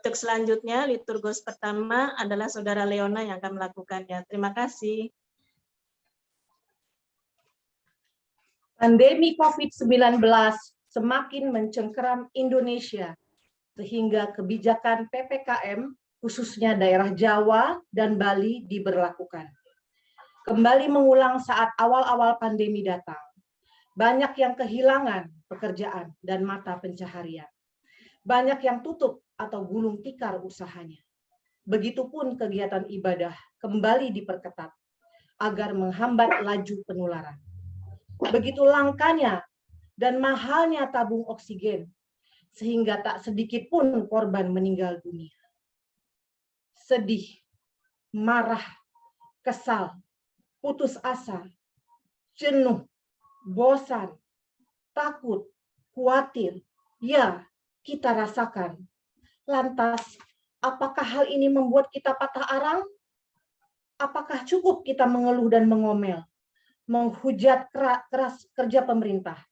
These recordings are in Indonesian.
Untuk selanjutnya, liturgus pertama adalah Saudara Leona yang akan melakukannya. Terima kasih. Pandemi COVID-19 semakin mencengkeram Indonesia, sehingga kebijakan PPKM, khususnya daerah Jawa dan Bali, diberlakukan. Kembali mengulang saat awal-awal pandemi datang, banyak yang kehilangan pekerjaan dan mata pencaharian. Banyak yang tutup atau gulung tikar usahanya. Begitupun kegiatan ibadah kembali diperketat agar menghambat laju penularan. Begitu langkanya dan mahalnya tabung oksigen, sehingga tak sedikit pun korban meninggal dunia. Sedih, marah, kesal, putus asa, jenuh, bosan, takut, khawatir, ya, kita rasakan. Lantas, apakah hal ini membuat kita patah arang? Apakah cukup kita mengeluh dan mengomel, menghujat keras kerja pemerintah?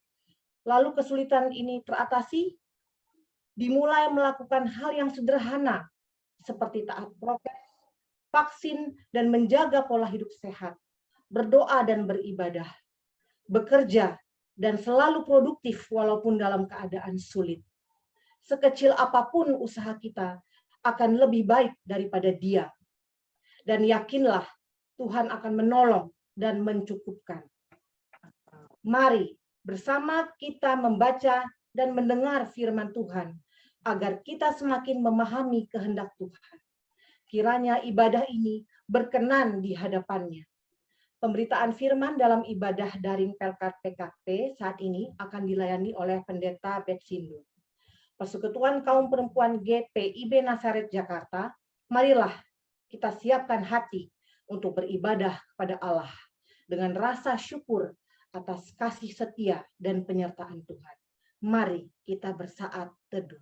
Lalu kesulitan ini teratasi? Dimulai melakukan hal yang sederhana, seperti taat prokes, vaksin, dan menjaga pola hidup sehat, berdoa dan beribadah, bekerja, dan selalu produktif walaupun dalam keadaan sulit. Sekecil apapun usaha kita akan lebih baik daripada diam. Dan yakinlah Tuhan akan menolong dan mencukupkan. Mari bersama kita membaca dan mendengar firman Tuhan agar kita semakin memahami kehendak Tuhan. Kiranya ibadah ini berkenan di hadapannya. Pemberitaan firman dalam ibadah daring Pelkat PKP saat ini akan dilayani oleh Pendeta Betsindu. Persekutuan Kaum Perempuan GPIB Nazaret Jakarta, marilah kita siapkan hati untuk beribadah kepada Allah dengan rasa syukur atas kasih setia dan penyertaan Tuhan. Mari kita bersaat teduh.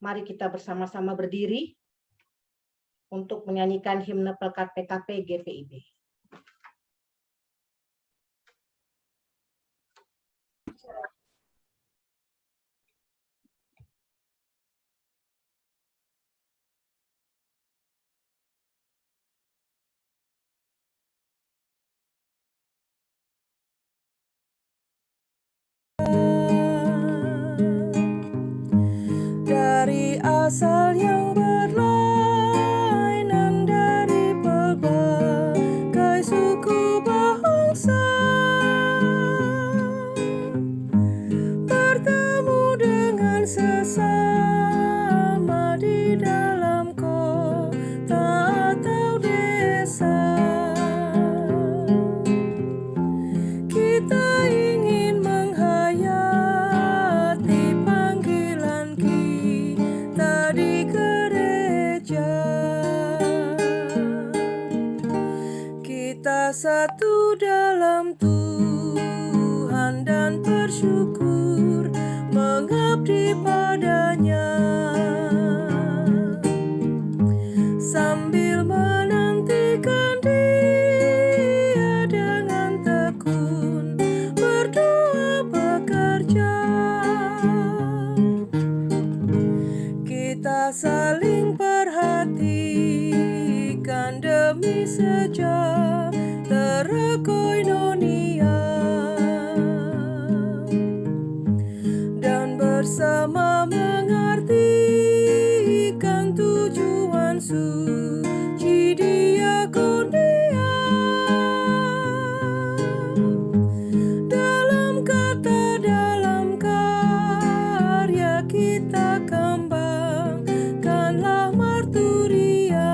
Mari kita bersama-sama berdiri untuk menyanyikan himne Pelkat PKP GPIB. Dari asal yang berlainan dari pelbagai suku bangsa, bertemu dengan sesama di dalam kota atau desa. Kita ingin menghayati panggilan kita di gereja. Kita satu dalam Tuhan dan bersyukur mengabdi padanya, sambil menantikan Dia dengan tekun berdoa bekerja. Kita saling perhatikan demi sejahtera koinonia, dan bersama mengartikan tujuan suci diakonia. Dalam kata, dalam karya kita kembangkanlah marturia,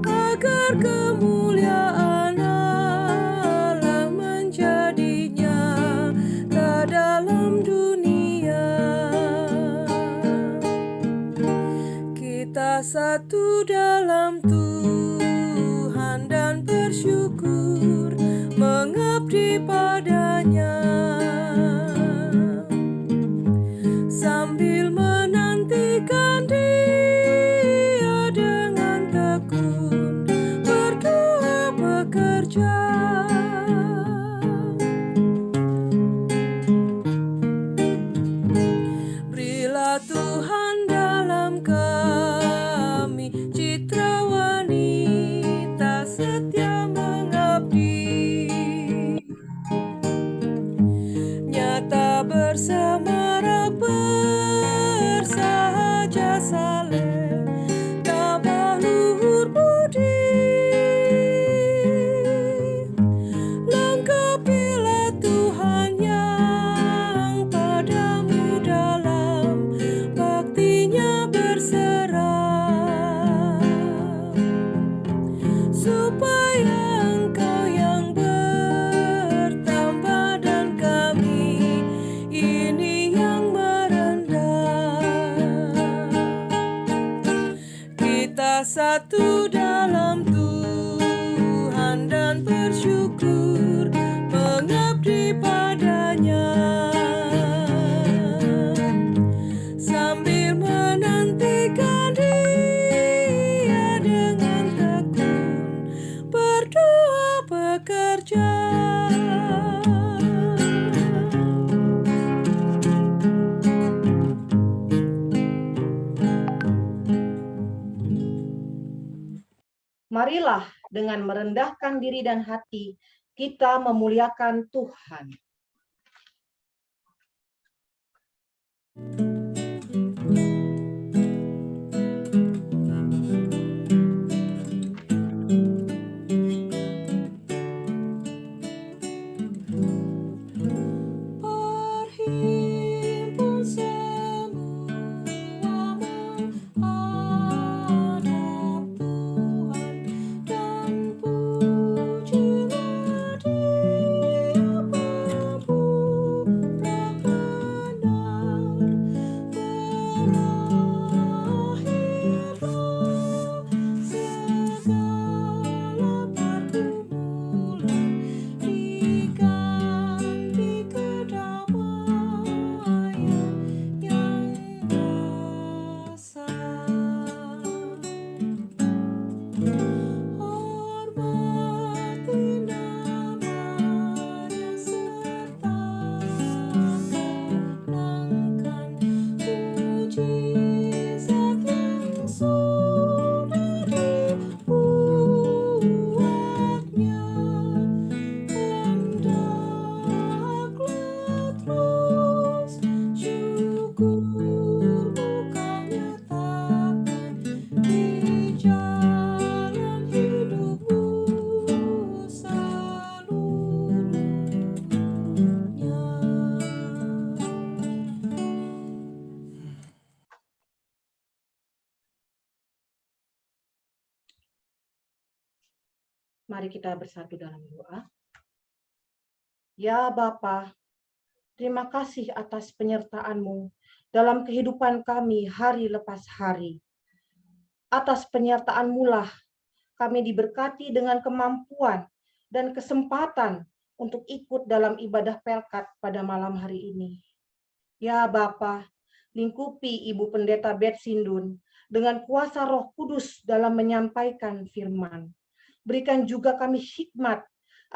agar kemuliaan Allah menjadi nyata dalam dunia. Kita satu dalam Tuhan dan bersyukur mengabdi padanya, sambil menantikan Dia dengan Tuhan dalam kami, citra wanita setia mengabdi, nyata bersama bersahaja saleh, tabah luhur budi. Lengkapilah Tuhan yang padamu dalam baktinya berserah, supaya Engkau yang bertambah dan kami ini yang merendah. Kita satu dalam Tuhan dan bersyukur mengabdi padanya, sambil menantikan Dia dengan tekun berdoa bekerja. Marilah dengan merendahkan diri dan hati, kita memuliakan Tuhan. Berhimpun semua menghadap Tuhan, dan pujilah Dia pemuda benar. Berakhirlah segala pergumulan, diganti kedamaian yang dasar. Hormati namanya serta kenangkan mujizat yang sudah dibuatnya. Hendaklah terus syukur bukan nyatakan di jalan hidupmu seluruhnya. Mari kita bersatu dalam doa. Ya Bapa, terima kasih atas penyertaan-Mu dalam kehidupan kami hari lepas hari. Atas penyertaan-Mu lah kami diberkati dengan kemampuan dan kesempatan untuk ikut dalam ibadah Pelkat pada malam hari ini. Ya Bapa, lingkupi Ibu Pendeta Bet Sindun dengan kuasa Roh Kudus dalam menyampaikan firman. Berikan juga kami hikmat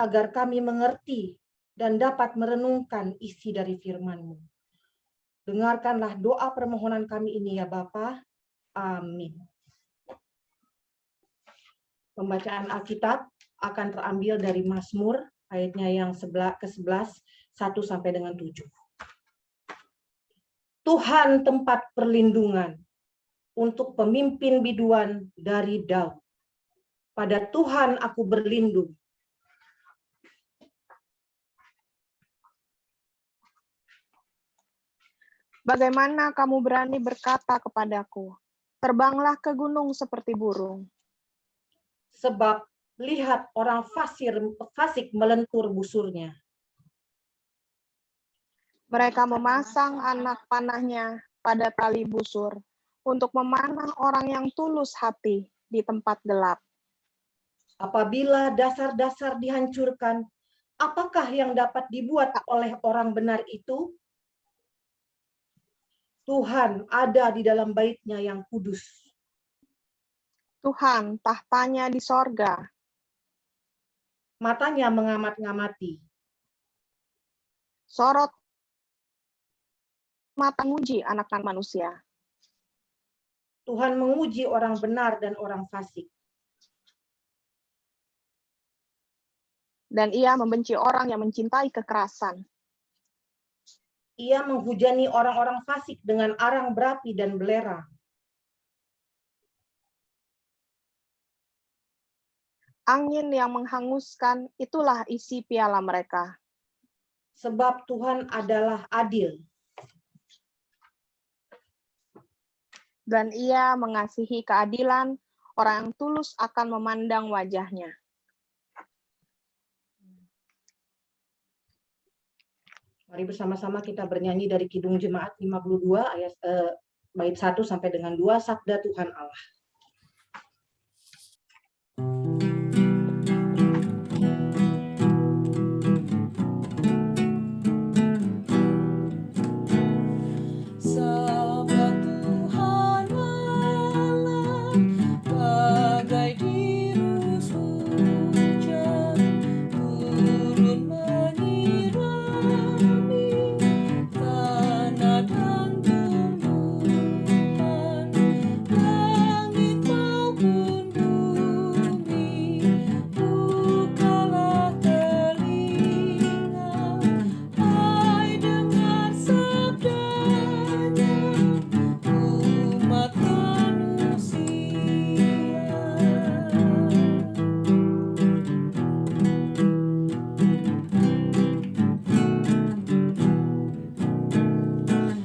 agar kami mengerti dan dapat merenungkan isi dari firman-Mu. Dengarkanlah doa permohonan kami ini ya Bapa. Amin. Pembacaan Alkitab akan terambil dari Mazmur ayatnya yang ke-11, 1 sampai dengan 7. Tuhan tempat perlindungan untuk pemimpin biduan dari Daud. Pada Tuhan aku berlindung. Bagaimana kamu berani berkata kepadaku, terbanglah ke gunung seperti burung? Sebab lihat orang fasik melentur busurnya. Mereka memasang anak panahnya pada tali busur untuk memanah orang yang tulus hati di tempat gelap. Apabila dasar-dasar dihancurkan, apakah yang dapat dibuat oleh orang benar itu? Tuhan ada di dalam bait-Nya yang kudus. Tuhan tahtanya di sorga. Matanya mengamat-ngamati. Sorot mata menguji anak-anak manusia. Tuhan menguji orang benar dan orang fasik. Dan ia membenci orang yang mencintai kekerasan. Ia menghujani orang-orang fasik dengan arang berapi dan belerang. Angin yang menghanguskan, itulah isi piala mereka. Sebab Tuhan adalah adil. Dan ia mengasihi keadilan, orang yang tulus akan memandang wajahnya. Mari bersama-sama kita bernyanyi dari Kidung Jemaat 52 ayat bait 1 sampai dengan 2, Sabda Tuhan Allah. Sabda Tuhan Allah bagai dirus hujan turun menyirami tanah dan tumbuhan, langit maupun bumi. Bukalah telinga, hai dengar sabdanya, umat manusia.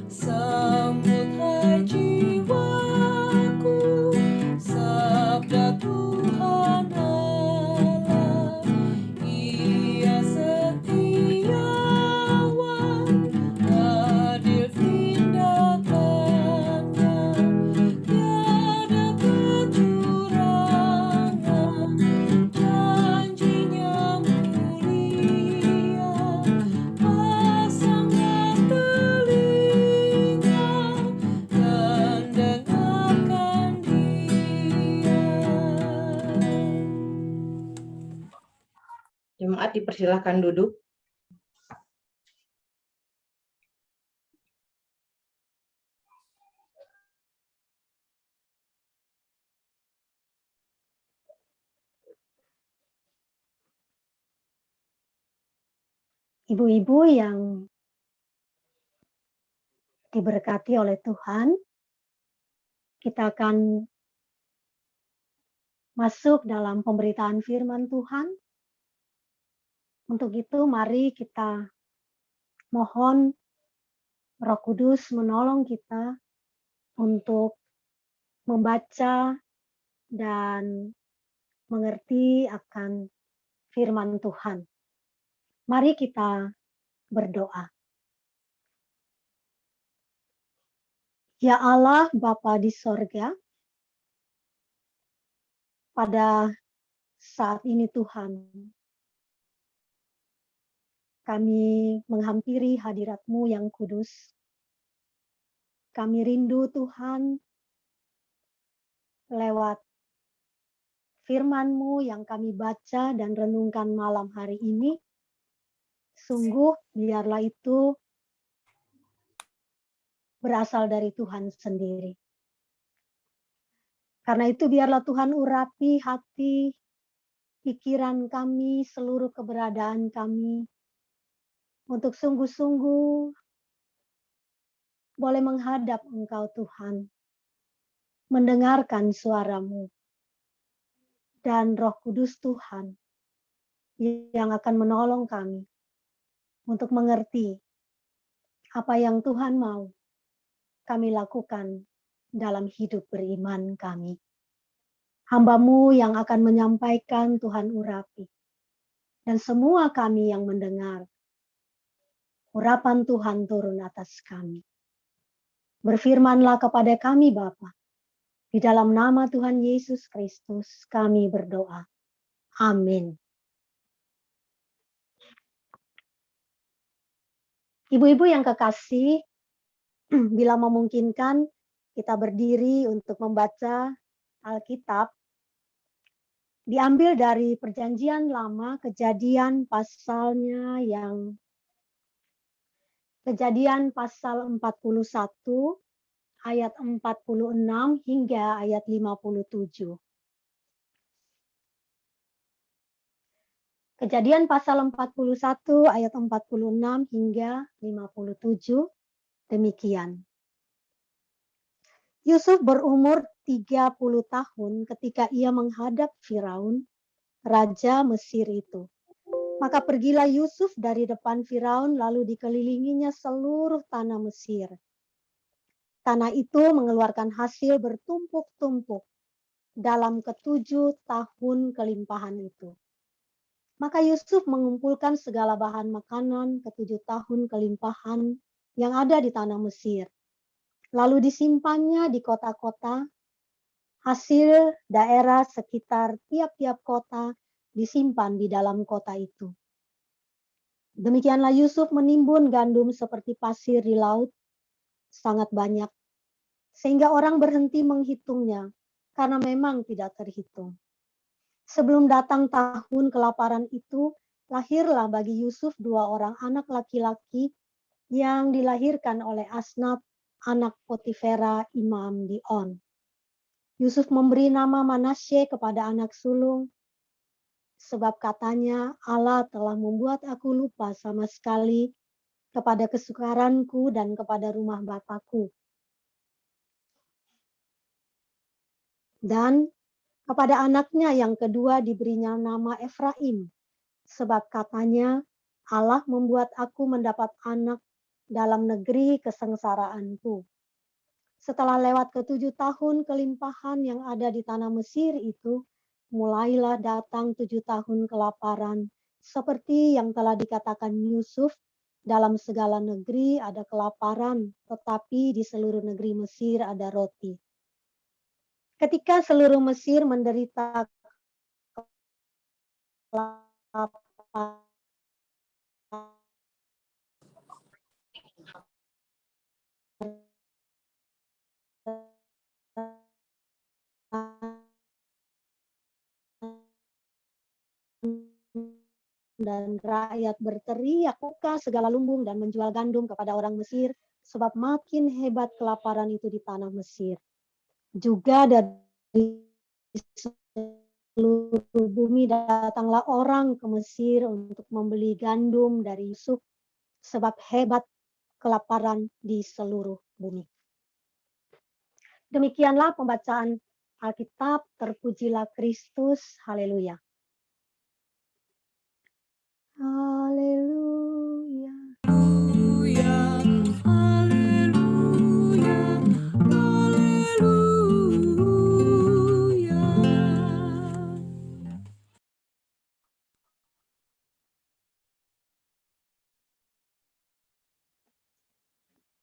Sambut hai jiwaku, sabda Tuhan Allah. Ia setiawan, adil tindakannya, tiada kecurangan, janjinya mulia. Pasanglah telinga dan dengarkan Dia. Jemaat dipersilakan duduk. Ibu-ibu yang diberkati oleh Tuhan, kita akan masuk dalam pemberitaan firman Tuhan. Untuk itu mari kita mohon Roh Kudus menolong kita untuk membaca dan mengerti akan firman Tuhan. Mari kita berdoa. Ya Allah Bapa di sorga, pada saat ini Tuhan, kami menghampiri hadirat-Mu yang kudus. Kami rindu Tuhan lewat firman-Mu yang kami baca dan renungkan malam hari ini. Sungguh biarlah itu berasal dari Tuhan sendiri. Karena itu biarlah Tuhan urapi hati, pikiran kami, seluruh keberadaan kami, untuk sungguh-sungguh boleh menghadap Engkau Tuhan, mendengarkan suara-Mu, dan Roh Kudus Tuhan yang akan menolong kami untuk mengerti apa yang Tuhan mau kami lakukan dalam hidup beriman kami. Hamba-Mu yang akan menyampaikan Tuhan urapi, dan semua kami yang mendengar, urapan Tuhan turun atas kami. Berfirmanlah kepada kami Bapa, di dalam nama Tuhan Yesus Kristus kami berdoa. Amin. Ibu-ibu yang kekasih, bila memungkinkan kita berdiri untuk membaca Alkitab, diambil dari Perjanjian Lama, Kejadian pasalnya yang Kejadian pasal 41 ayat 46 hingga ayat 57. Kejadian pasal 41 ayat 46 hingga 57 demikian. Yusuf berumur 30 tahun ketika ia menghadap Firaun, raja Mesir itu. Maka pergilah Yusuf dari depan Firaun lalu dikelilinginya seluruh tanah Mesir. Tanah itu mengeluarkan hasil bertumpuk-tumpuk dalam ke-7 tahun kelimpahan itu. Maka Yusuf mengumpulkan segala bahan makanan ke-7 tahun kelimpahan yang ada di tanah Mesir. Lalu disimpannya di kota-kota, hasil daerah sekitar tiap-tiap kota disimpan di dalam kota itu. Demikianlah Yusuf menimbun gandum seperti pasir di laut, sangat banyak, sehingga orang berhenti menghitungnya, karena memang tidak terhitung. Sebelum datang tahun kelaparan itu, lahirlah bagi Yusuf 2 orang anak laki-laki yang dilahirkan oleh Asnat, anak Potifera, imam di On. Yusuf memberi nama Manasye kepada anak sulung, sebab katanya, Allah telah membuat aku lupa sama sekali kepada kesukaranku dan kepada rumah Bapakku. Dan kepada anaknya yang kedua diberinya nama Efraim, sebab katanya, Allah membuat aku mendapat anak dalam negeri kesengsaraanku. Setelah lewat ke-7 tahun kelimpahan yang ada di tanah Mesir itu, mulailah datang 7 tahun kelaparan, seperti yang telah dikatakan Yusuf, dalam segala negeri ada kelaparan, tetapi di seluruh negeri Mesir ada roti. Ketika seluruh Mesir menderita kelaparan, dan rakyat berteriak buka segala lumbung dan menjual gandum kepada orang Mesir, sebab makin hebat kelaparan itu di tanah Mesir. Juga dari seluruh bumi datanglah orang ke Mesir untuk membeli gandum dari Yusuf, sebab hebat kelaparan di seluruh bumi. Demikianlah pembacaan Alkitab, terpujilah Kristus, haleluya. Haleluya. Haleluya, haleluya, haleluya.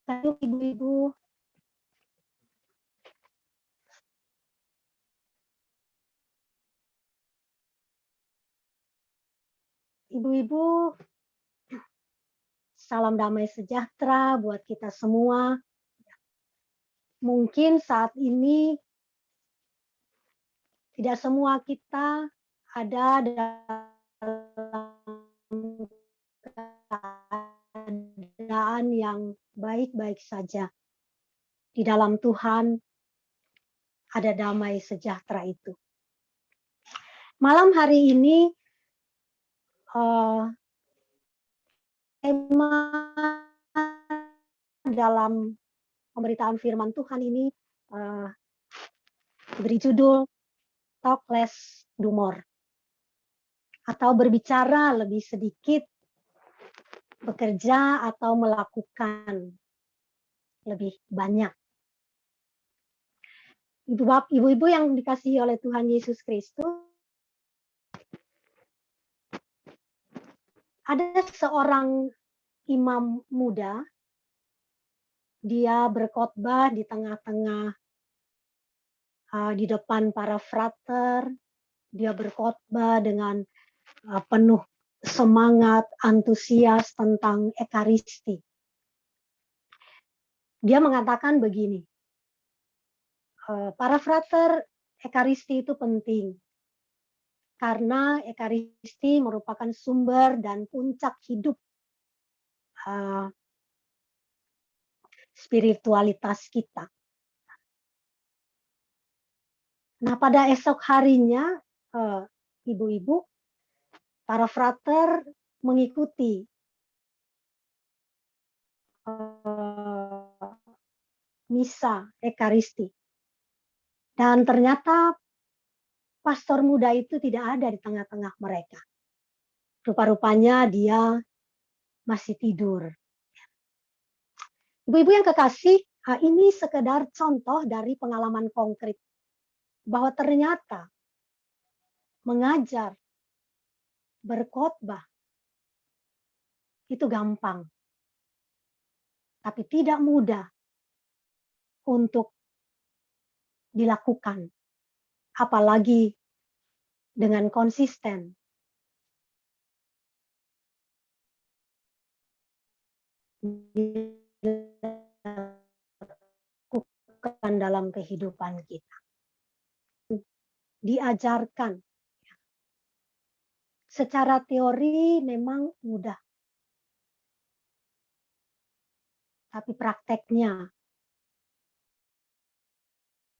Ayo ibu-ibu, ibu-ibu, salam damai sejahtera buat kita semua. Mungkin saat ini tidak semua kita ada dalam keadaan yang baik-baik saja. Di dalam Tuhan ada damai sejahtera itu. Malam hari ini tema dalam pemberitaan firman Tuhan ini diberi judul Talk Less, Do More, atau berbicara lebih sedikit, bekerja atau melakukan lebih banyak. Ibu-ibu yang dikasihi oleh Tuhan Yesus Kristus, ada seorang imam muda, dia berkhotbah di tengah-tengah, di depan para frater, dia berkhotbah dengan penuh semangat, antusias tentang Ekaristi. Dia mengatakan begini, para frater, Ekaristi itu penting, karena Ekaristi merupakan sumber dan puncak hidup spiritualitas kita. Nah, pada esok harinya, ibu-ibu, para frater mengikuti misa Ekaristi. Dan ternyata pastor muda itu tidak ada di tengah-tengah mereka. Rupa-rupanya dia masih tidur. Ibu-ibu yang kekasih, ini sekedar contoh dari pengalaman konkret bahwa ternyata mengajar, berkhotbah itu gampang, tapi tidak mudah untuk dilakukan, apalagi dengan konsisten. Dilakukan dalam kehidupan kita. Diajarkan. Secara teori memang mudah. Tapi prakteknya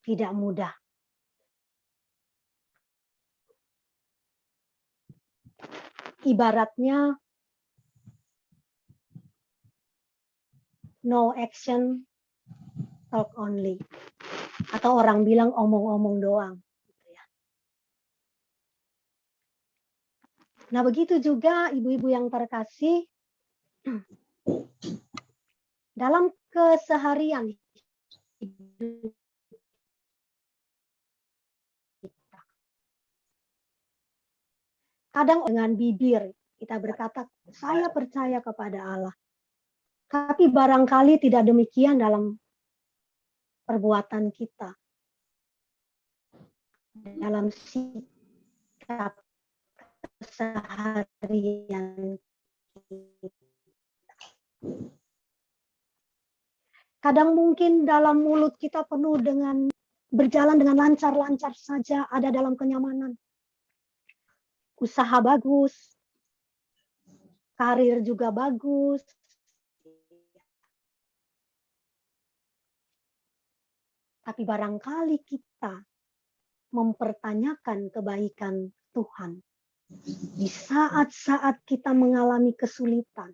tidak mudah. Ibaratnya no action, talk only. Atau orang bilang omong-omong doang. Nah, begitu juga ibu-ibu yang terkasih, dalam keseharian hidup kita. Kadang dengan bibir kita berkata, saya percaya kepada Allah. Tapi barangkali tidak demikian dalam perbuatan kita. Dalam sikap keseharian kita. Kadang mungkin dalam mulut kita penuh dengan berjalan dengan lancar-lancar saja, ada dalam kenyamanan. Usaha bagus, karir juga bagus. Tapi barangkali kita mempertanyakan kebaikan Tuhan di saat-saat kita mengalami kesulitan,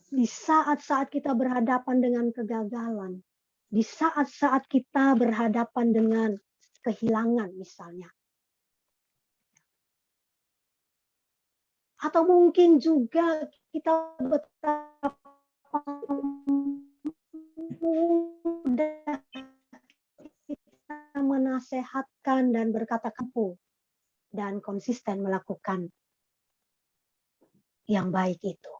di saat-saat kita berhadapan dengan kegagalan, di saat-saat kita berhadapan dengan kehilangan misalnya. Atau mungkin juga kita betapa mudah kita menasehatkan dan berkata kamu dan konsisten melakukan yang baik itu.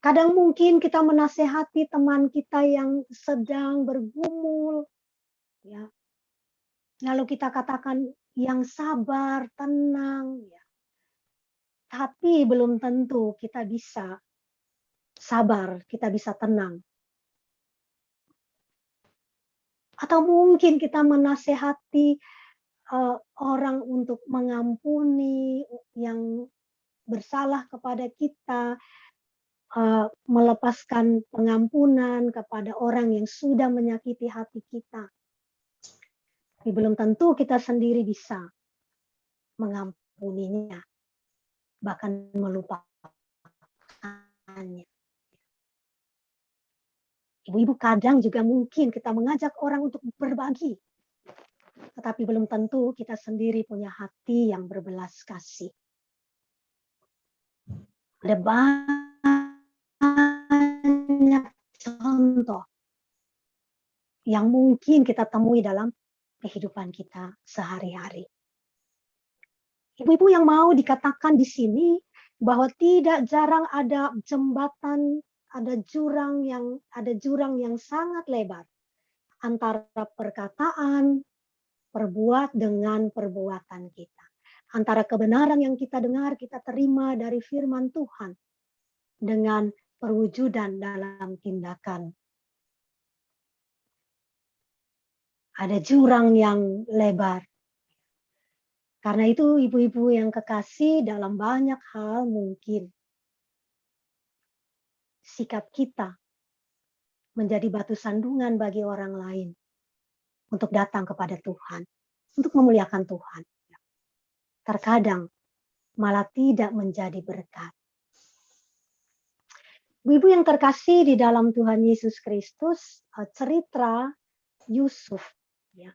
Kadang mungkin kita menasehati teman kita yang sedang bergumul, ya. Lalu kita katakan yang sabar, tenang, ya. Tapi belum tentu kita bisa sabar, kita bisa tenang. Atau mungkin kita menasehati orang untuk mengampuni yang bersalah kepada kita, melepaskan pengampunan kepada orang yang sudah menyakiti hati kita. Tapi belum tentu kita sendiri bisa mengampuninya, bahkan melupakannya. Ibu-ibu kadang juga mungkin kita mengajak orang untuk berbagi. Tetapi belum tentu kita sendiri punya hati yang berbelas kasih. Ada banyak contoh yang mungkin kita temui dalam kehidupan kita sehari-hari. Ibu-ibu yang mau dikatakan di sini bahwa tidak jarang ada jembatan, ada jurang yang sangat lebar antara perkataan, dengan perbuatan kita. Antara kebenaran yang kita dengar, kita terima dari firman Tuhan dengan perwujudan dalam tindakan. Ada jurang yang lebar. Karena itu ibu-ibu yang kekasih, dalam banyak hal mungkin sikap kita menjadi batu sandungan bagi orang lain untuk datang kepada Tuhan, untuk memuliakan Tuhan. Terkadang malah tidak menjadi berkat. Ibu yang terkasih di dalam Tuhan Yesus Kristus, cerita Yusuf, ya,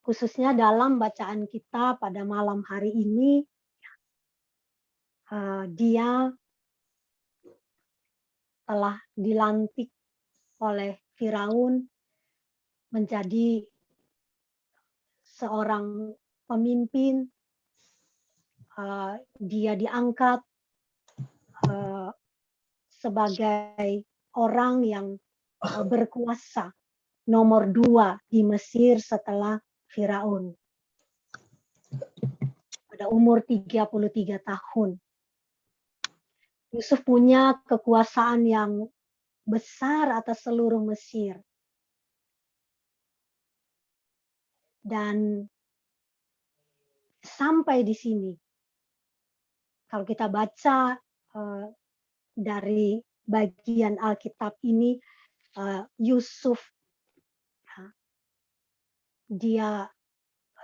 khususnya dalam bacaan kita pada malam hari ini, dia telah dilantik oleh Firaun menjadi seorang pemimpin. Dia diangkat sebagai orang yang berkuasa nomor 2 di Mesir setelah Firaun. Pada umur 33 tahun. Yusuf punya kekuasaan yang besar atas seluruh Mesir. Dan sampai di sini, kalau kita baca dari bagian Alkitab ini, Yusuf dia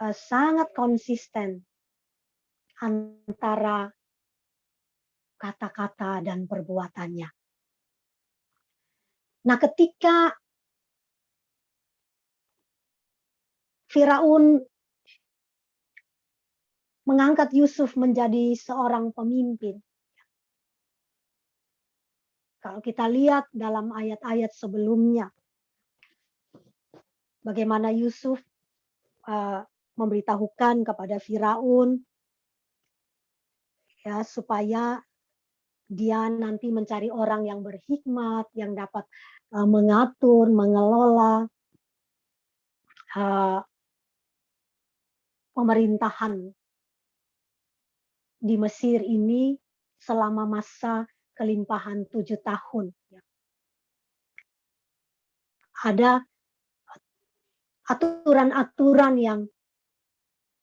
sangat konsisten antara kata-kata dan perbuatannya. Nah, ketika Firaun mengangkat Yusuf menjadi seorang pemimpin, kalau kita lihat dalam ayat-ayat sebelumnya, bagaimana Yusuf memberitahukan kepada Firaun ya, supaya dia nanti mencari orang yang berhikmat, yang dapat mengatur, mengelola pemerintahan di Mesir ini selama masa kelimpahan 7 tahun. Ada aturan-aturan yang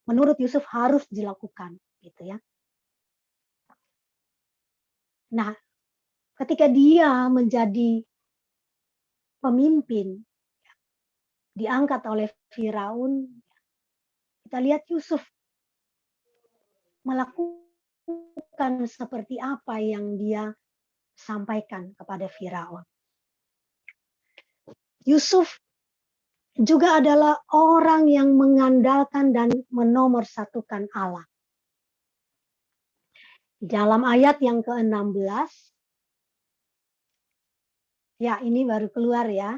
menurut Yusuf harus dilakukan, gitu ya. Nah, ketika dia menjadi pemimpin, diangkat oleh Firaun, kita lihat Yusuf melakukan seperti apa yang dia sampaikan kepada Firaun. Yusuf juga adalah orang yang mengandalkan dan menomorsatukan Allah. Dalam ayat yang ke-16, ya ini baru keluar ya.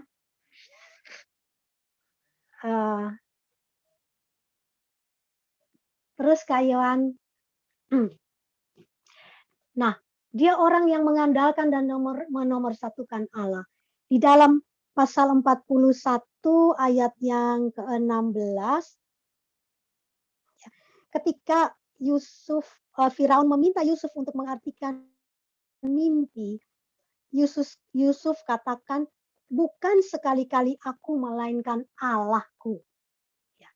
Terus Kayuan, nah dia orang yang mengandalkan dan menomorsatukan Allah. Di dalam pasal 41 ayat yang ke-16, ketika Firaun meminta Yusuf untuk mengartikan mimpi, Yusuf katakan, bukan sekali-kali aku melainkan Allahku. Ya.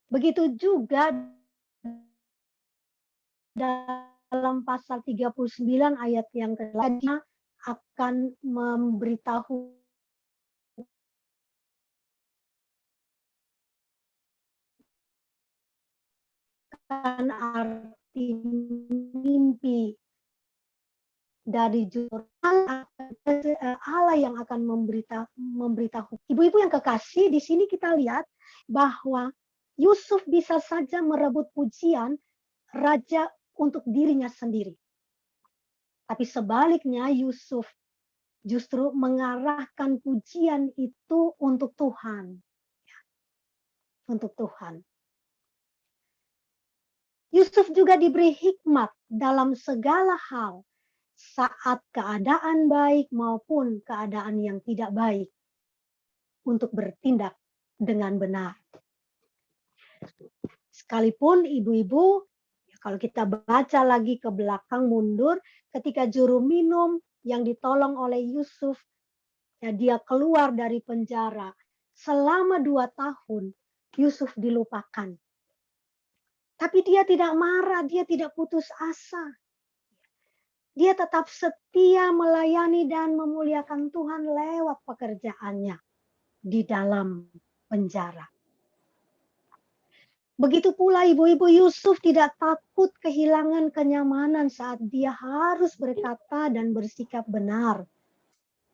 Begitu juga dalam pasal 39 ayat yang ke-8 akan memberitahu arti mimpi dari jujur Allah yang akan memberitahu. Ibu-ibu yang kekasih, di sini kita lihat bahwa Yusuf bisa saja merebut pujian raja untuk dirinya sendiri. Tapi sebaliknya Yusuf justru mengarahkan pujian itu untuk Tuhan. Untuk Tuhan. Yusuf juga diberi hikmat dalam segala hal saat keadaan baik maupun keadaan yang tidak baik untuk bertindak dengan benar. Sekalipun ibu-ibu, kalau kita baca lagi ke belakang mundur, ketika juru minum yang ditolong oleh Yusuf, ya dia keluar dari penjara selama 2 tahun, Yusuf dilupakan. Tapi dia tidak marah, dia tidak putus asa. Dia tetap setia melayani dan memuliakan Tuhan lewat pekerjaannya di dalam penjara. Begitu pula ibu-ibu Yusuf tidak takut kehilangan kenyamanan saat dia harus berkata dan bersikap benar,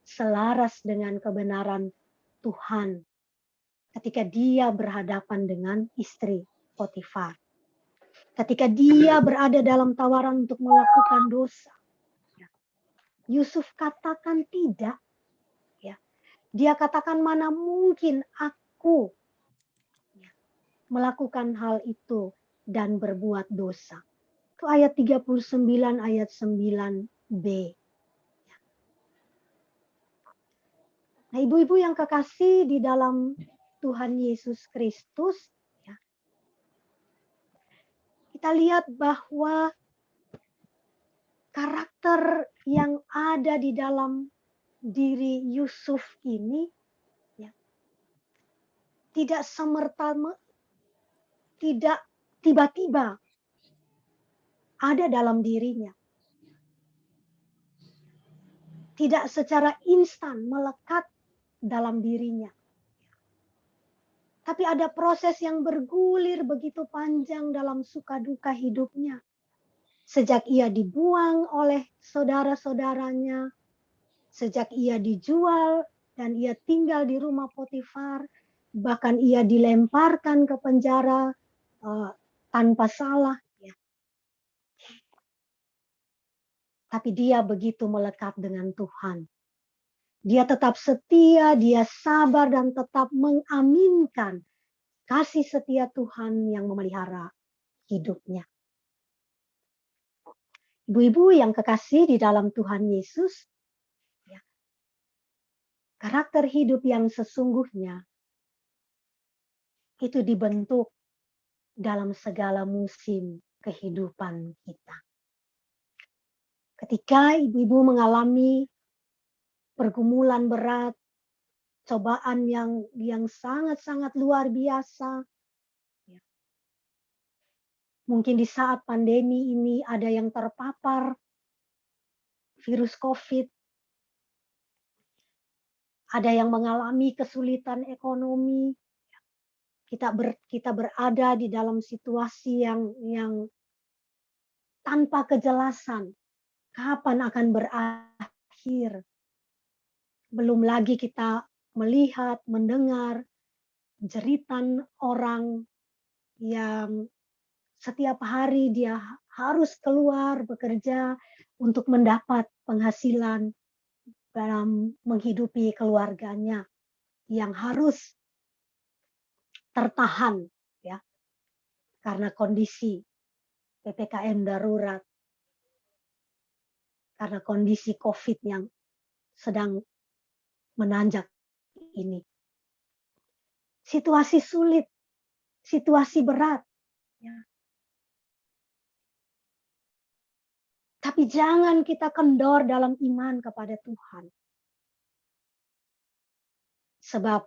selaras dengan kebenaran Tuhan ketika dia berhadapan dengan istri Potifar. Ketika dia berada dalam tawaran untuk melakukan dosa, Yusuf katakan tidak. Dia katakan, mana mungkin aku melakukan hal itu dan berbuat dosa. Itu ayat 39 ayat 9b. Nah, ibu-ibu yang kekasih di dalam Tuhan Yesus Kristus, kita lihat bahwa karakter yang ada di dalam diri Yusuf ini tidak tidak tiba-tiba ada dalam dirinya. Tidak secara instan melekat dalam dirinya. Tapi ada proses yang bergulir begitu panjang dalam suka duka hidupnya. Sejak ia dibuang oleh saudara-saudaranya, sejak ia dijual dan ia tinggal di rumah Potifar, bahkan ia dilemparkan ke penjara tanpa salah. Tapi dia begitu melekat dengan Tuhan. Dia tetap setia, dia sabar dan tetap mengaminkan kasih setia Tuhan yang memelihara hidupnya. Ibu-ibu yang kekasih di dalam Tuhan Yesus, karakter hidup yang sesungguhnya itu dibentuk dalam segala musim kehidupan kita. Ketika ibu-ibu mengalami pergumulan berat, cobaan yang sangat-sangat luar biasa, mungkin di saat pandemi ini ada yang terpapar virus COVID, ada yang mengalami kesulitan ekonomi, kita berada di dalam situasi yang tanpa kejelasan kapan akan berakhir. Belum lagi kita melihat, mendengar jeritan orang yang setiap hari dia harus keluar bekerja untuk mendapat penghasilan dalam menghidupi keluarganya yang harus tertahan karena kondisi PPKM darurat, karena kondisi COVID yang sedang menanjak ini. Situasi sulit, situasi berat. Tapi jangan kita kendor dalam iman kepada Tuhan. Sebab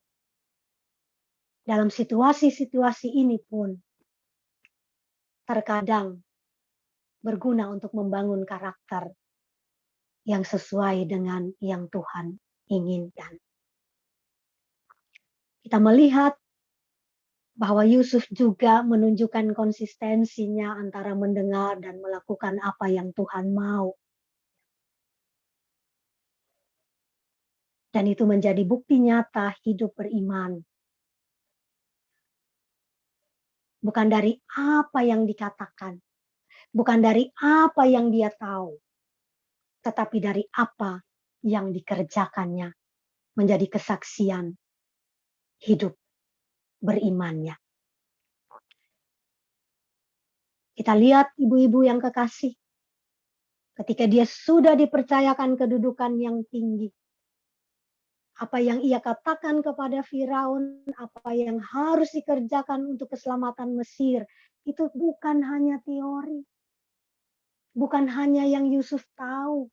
dalam situasi-situasi ini pun terkadang berguna untuk membangun karakter yang sesuai dengan yang Tuhan inginkan. Kita melihat bahwa Yusuf juga menunjukkan konsistensinya antara mendengar dan melakukan apa yang Tuhan mau. Dan itu menjadi bukti nyata hidup beriman. Bukan dari apa yang dikatakan, bukan dari apa yang dia tahu, tetapi dari apa yang dikerjakannya menjadi kesaksian hidup berimannya. Kita lihat ibu-ibu yang kekasih, ketika dia sudah dipercayakan kedudukan yang tinggi, apa yang ia katakan kepada Firaun, apa yang harus dikerjakan untuk keselamatan Mesir, itu bukan hanya teori, bukan hanya yang Yusuf tahu,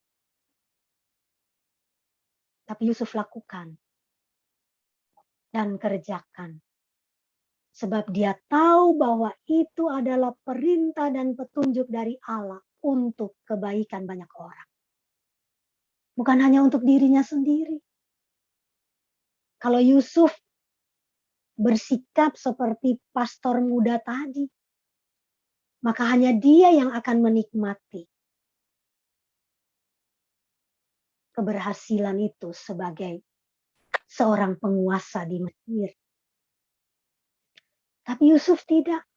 tapi Yusuf lakukan dan kerjakan. Sebab dia tahu bahwa itu adalah perintah dan petunjuk dari Allah untuk kebaikan banyak orang. Bukan hanya untuk dirinya sendiri. Kalau Yusuf bersikap seperti pastor muda tadi, maka hanya dia yang akan menikmati keberhasilan itu sebagai seorang penguasa di Mesir. Tapi Yusuf tidak.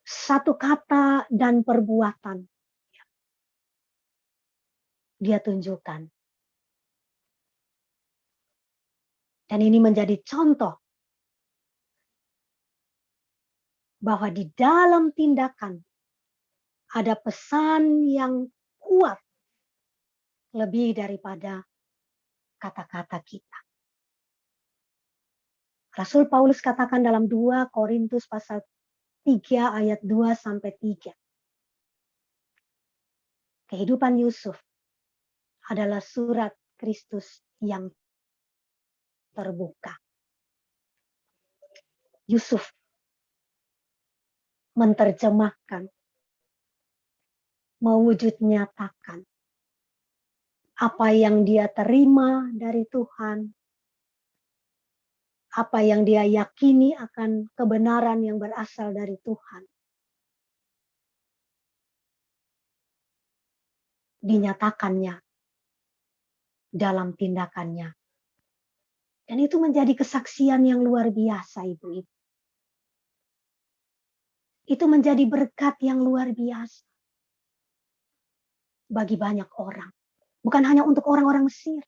Satu kata dan perbuatan dia tunjukkan. Dan ini menjadi contoh bahwa di dalam tindakan ada pesan yang kuat lebih daripada kata-kata kita. Rasul Paulus katakan dalam 2 Korintus pasal 3 ayat 2 sampai 3. Kehidupan Yusuf adalah surat Kristus yang terbuka. Yusuf menerjemahkan, mewujud nyatakan apa yang dia terima dari Tuhan, apa yang dia yakini akan kebenaran yang berasal dari Tuhan. Dinyatakannya dalam tindakannya. Dan itu menjadi kesaksian yang luar biasa, Ibu-ibu. Itu menjadi berkat yang luar biasa bagi banyak orang. Bukan hanya untuk orang-orang Mesir.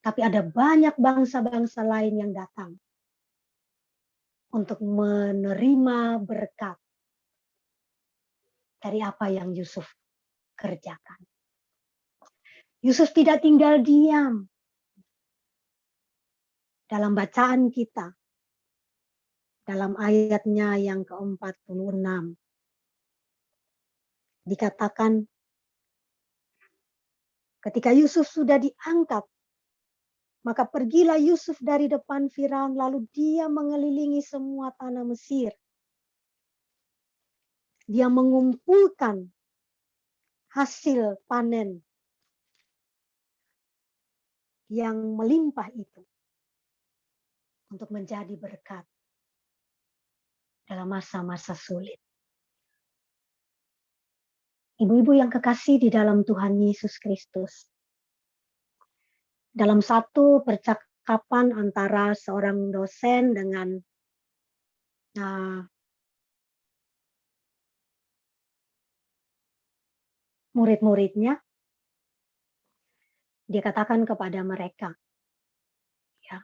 Tapi ada banyak bangsa-bangsa lain yang datang untuk menerima berkat dari apa yang Yusuf kerjakan. Yusuf tidak tinggal diam. Dalam bacaan kita, dalam ayatnya yang ke-46, dikatakan ketika Yusuf sudah diangkat, maka pergilah Yusuf dari depan Firaun, lalu dia mengelilingi semua tanah Mesir. Dia mengumpulkan hasil panen yang melimpah itu untuk menjadi berkat dalam masa-masa sulit. Ibu-ibu yang kekasih di dalam Tuhan Yesus Kristus, dalam satu percakapan antara seorang dosen dengan murid-muridnya, dia katakan kepada mereka, ya,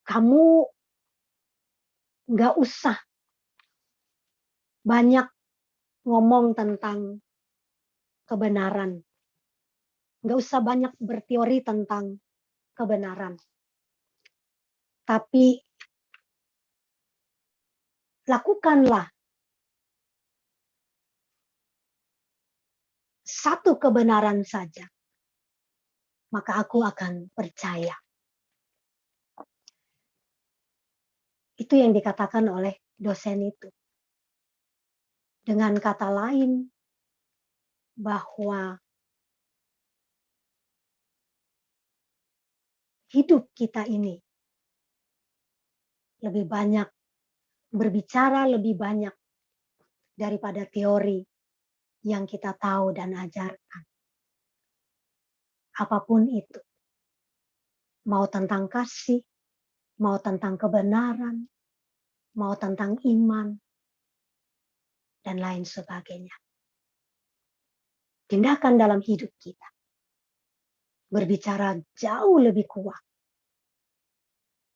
kamu nggak usah banyak ngomong tentang kebenaran. Nggak usah banyak berteori tentang kebenaran. Tapi lakukanlah satu kebenaran saja. Maka aku akan percaya. Itu yang dikatakan oleh dosen itu. Dengan kata lain, bahwa hidup kita ini lebih banyak berbicara, lebih banyak daripada teori yang kita tahu dan ajarkan. Apapun itu. Mau tentang kasih, mau tentang kebenaran, mau tentang iman, dan lain sebagainya. Tindakan dalam hidup kita berbicara jauh lebih kuat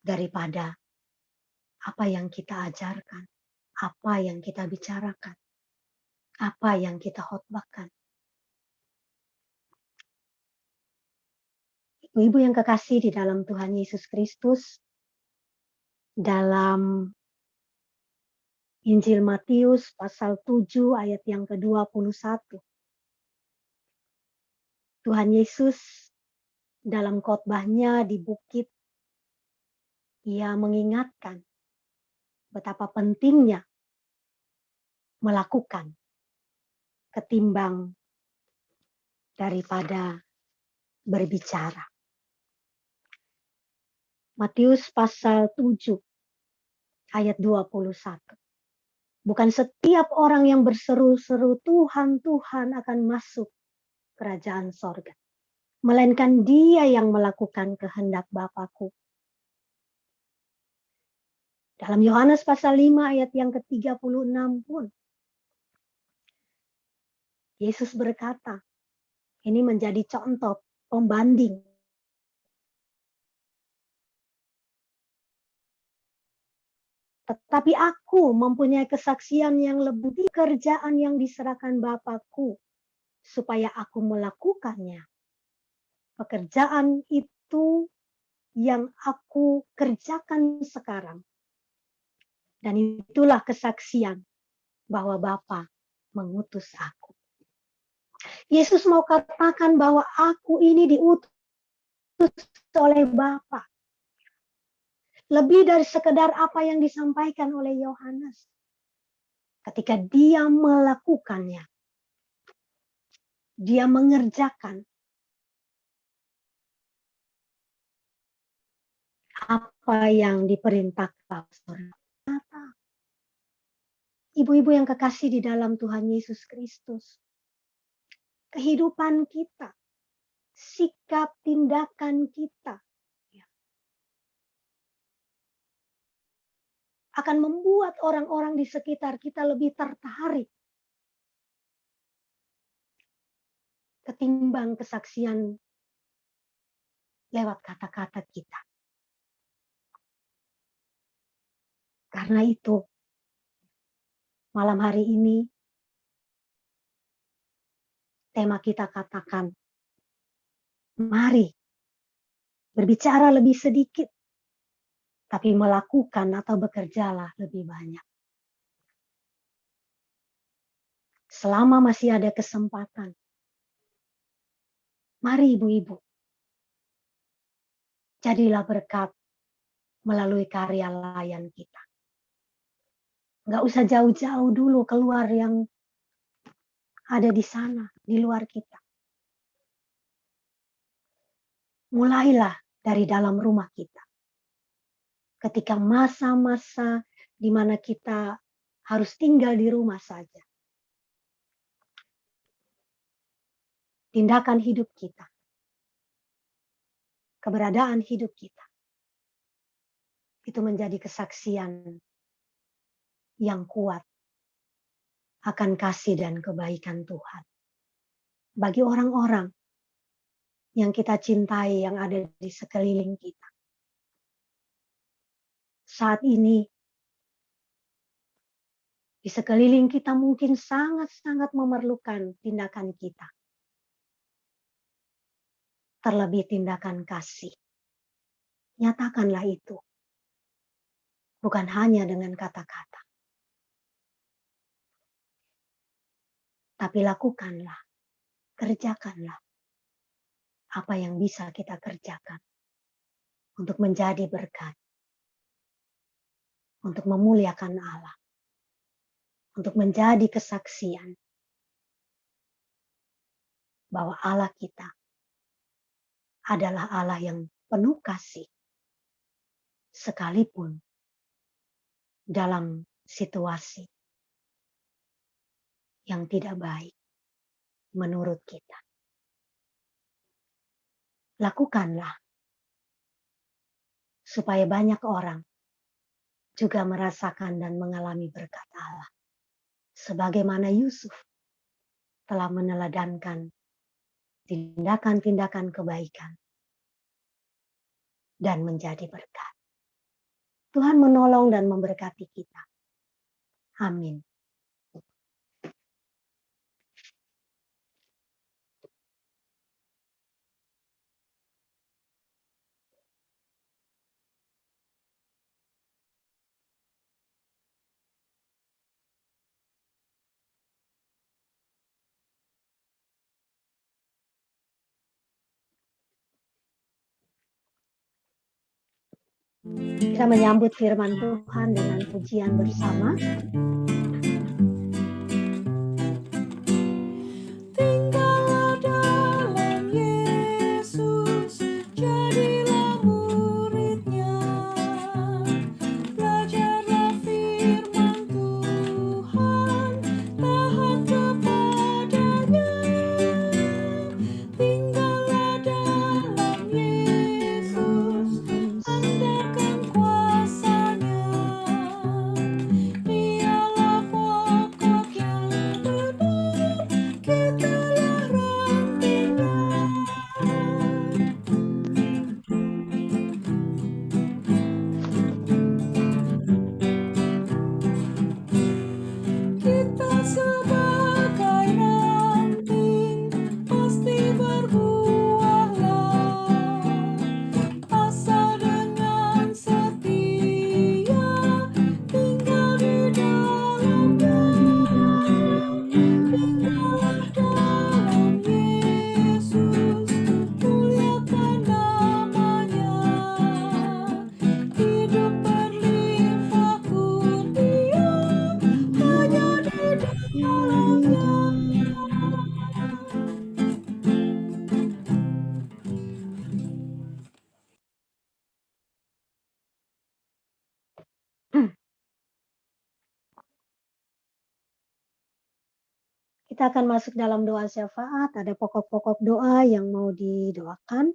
daripada apa yang kita ajarkan, apa yang kita bicarakan, apa yang kita khotbahkan. Ibu-ibu yang kekasih di dalam Tuhan Yesus Kristus, dalam Injil Matius pasal 7 ayat yang ke-21. Tuhan Yesus dalam khotbahnya di bukit, ia mengingatkan betapa pentingnya melakukan ketimbang daripada berbicara. Matius pasal 7 ayat 21. Bukan setiap orang yang berseru-seru Tuhan, Tuhan akan masuk kerajaan sorga. Melainkan dia yang melakukan kehendak Bapa-Ku. Dalam Yohanes pasal 5 ayat yang ke-36 pun, Yesus berkata, ini menjadi contoh pembanding. Tetapi aku mempunyai kesaksian yang lebih kerjaan yang diserahkan Bapa-Ku, supaya aku melakukannya. Pekerjaan itu yang aku kerjakan sekarang. Dan itulah kesaksian bahwa Bapa mengutus aku. Yesus mau katakan bahwa aku ini diutus oleh Bapa. Lebih dari sekedar apa yang disampaikan oleh Yohanes. Ketika dia melakukannya, dia mengerjakan apa yang diperintahkan. Ibu-ibu yang kekasih di dalam Tuhan Yesus Kristus, kehidupan kita, sikap tindakan kita akan membuat orang-orang di sekitar kita lebih tertarik ketimbang kesaksian lewat kata-kata kita. Karena itu, malam hari ini, tema kita katakan, mari berbicara lebih sedikit, tapi melakukan atau bekerjalah lebih banyak. Selama masih ada kesempatan, mari ibu-ibu, jadilah berkat melalui karya layan kita. Nggak usah jauh-jauh dulu keluar yang ada di sana, di luar kita. Mulailah dari dalam rumah kita. Ketika masa-masa di mana kita harus tinggal di rumah saja. Tindakan hidup kita. Keberadaan hidup kita. Itu menjadi kesaksian yang kuat akan kasih dan kebaikan Tuhan. Bagi orang-orang yang kita cintai yang ada di sekeliling kita. Saat ini, di sekeliling kita mungkin sangat-sangat memerlukan tindakan kita. Terlebih tindakan kasih. Nyatakanlah itu. Bukan hanya dengan kata-kata. Tapi lakukanlah, kerjakanlah apa yang bisa kita kerjakan untuk menjadi berkat, untuk memuliakan Allah, untuk menjadi kesaksian bahwa Allah kita adalah Allah yang penuh kasih, sekalipun dalam situasi yang tidak baik menurut kita. Lakukanlah supaya banyak orang juga merasakan dan mengalami berkat Allah. Sebagaimana Yusuf telah meneladankan tindakan-tindakan kebaikan dan menjadi berkat. Tuhan menolong dan memberkati kita. Amin. Kita menyambut firman Tuhan dengan pujian bersama. Kita akan masuk dalam doa syafaat. Ada pokok-pokok doa yang mau didoakan.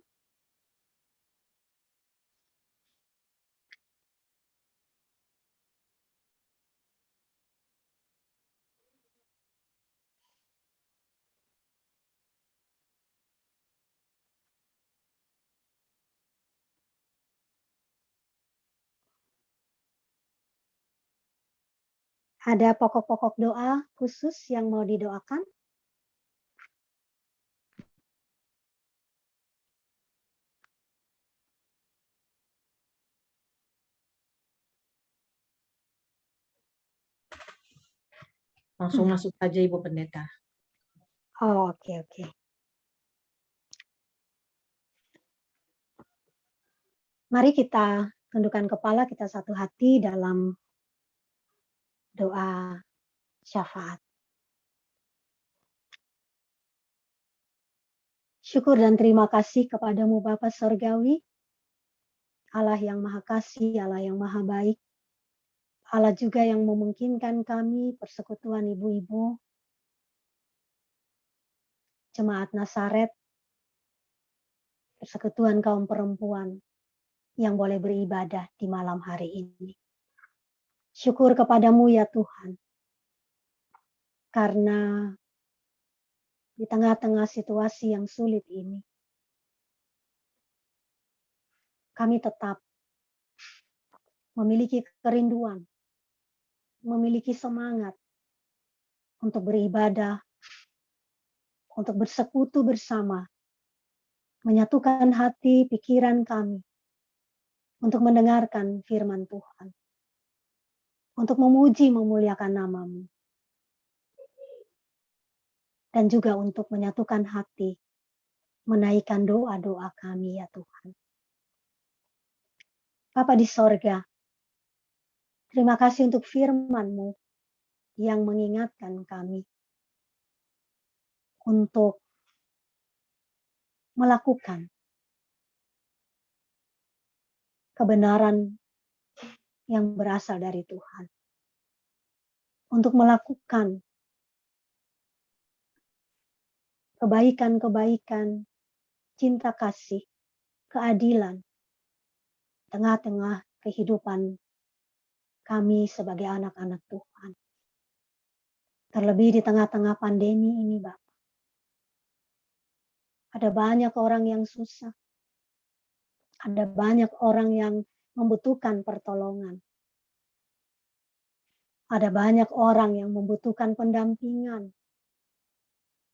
Ada pokok-pokok doa khusus yang mau didoakan? Langsung masuk saja Ibu Pendeta. Oh, oke, oke. Mari kita tundukkan kepala, kita satu hati dalam doa syafaat. Syukur dan terima kasih kepadamu Bapa Sorgawi, Allah yang Maha Kasih, Allah yang Maha Baik, Allah juga yang memungkinkan kami persekutuan ibu-ibu, Jemaat Nasaret, persekutuan kaum perempuan yang boleh beribadah di malam hari ini. Syukur kepadamu ya Tuhan, karena di tengah-tengah situasi yang sulit ini, kami tetap memiliki kerinduan, memiliki semangat untuk beribadah, untuk bersekutu bersama, menyatukan hati, pikiran kami, untuk mendengarkan firman Tuhan, untuk memuji, memuliakan nama-Mu, dan juga untuk menyatukan hati, menaikkan doa-doa kami ya Tuhan. Bapa di sorga, terima kasih untuk firman-Mu yang mengingatkan kami untuk melakukan kebenaran yang berasal dari Tuhan. Untuk melakukan kebaikan-kebaikan, cinta kasih, keadilan, tengah-tengah kehidupan kami sebagai anak-anak Tuhan. Terlebih di tengah-tengah pandemi ini, Bapak. Ada banyak orang yang susah. Ada banyak orang yang membutuhkan pertolongan. Ada banyak orang yang membutuhkan pendampingan,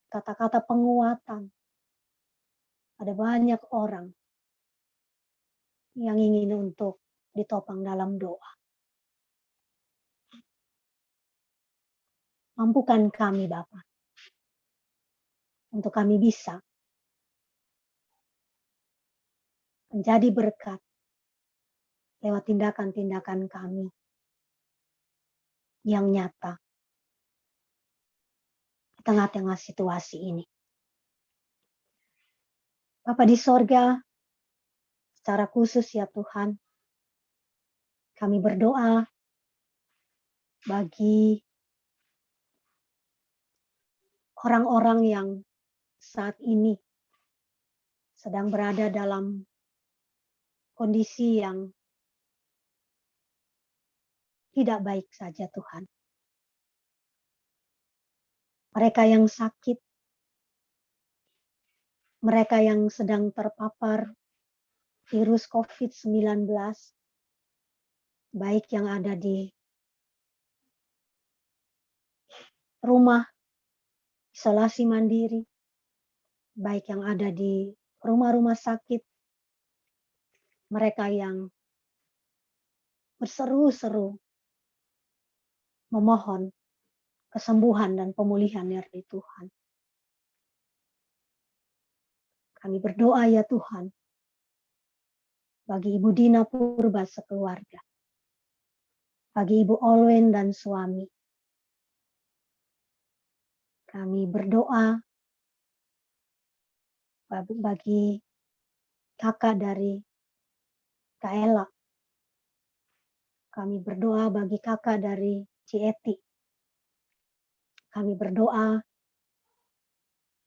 kata-kata penguatan. Ada banyak orang yang ingin untuk ditopang dalam doa. Mampukan kami, Bapa, untuk kami bisa menjadi berkat lewat tindakan-tindakan kami yang nyata di tengah-tengah situasi ini. Bapa di sorga, secara khusus ya Tuhan, kami berdoa bagi orang-orang yang saat ini sedang berada dalam kondisi yang tidak baik saja Tuhan. Mereka yang sakit, mereka yang sedang terpapar virus COVID-19, baik yang ada di rumah isolasi mandiri, baik yang ada di rumah-rumah sakit, mereka yang berseru-seru memohon kesembuhan dan pemulihan dari Tuhan. Kami berdoa ya Tuhan, bagi Ibu Dina Purba sekeluarga, bagi Ibu Olwen dan suami. Kami berdoa bagi kakak dari Kak Ella. Kami berdoa bagi kakak dari Cieti. Kami berdoa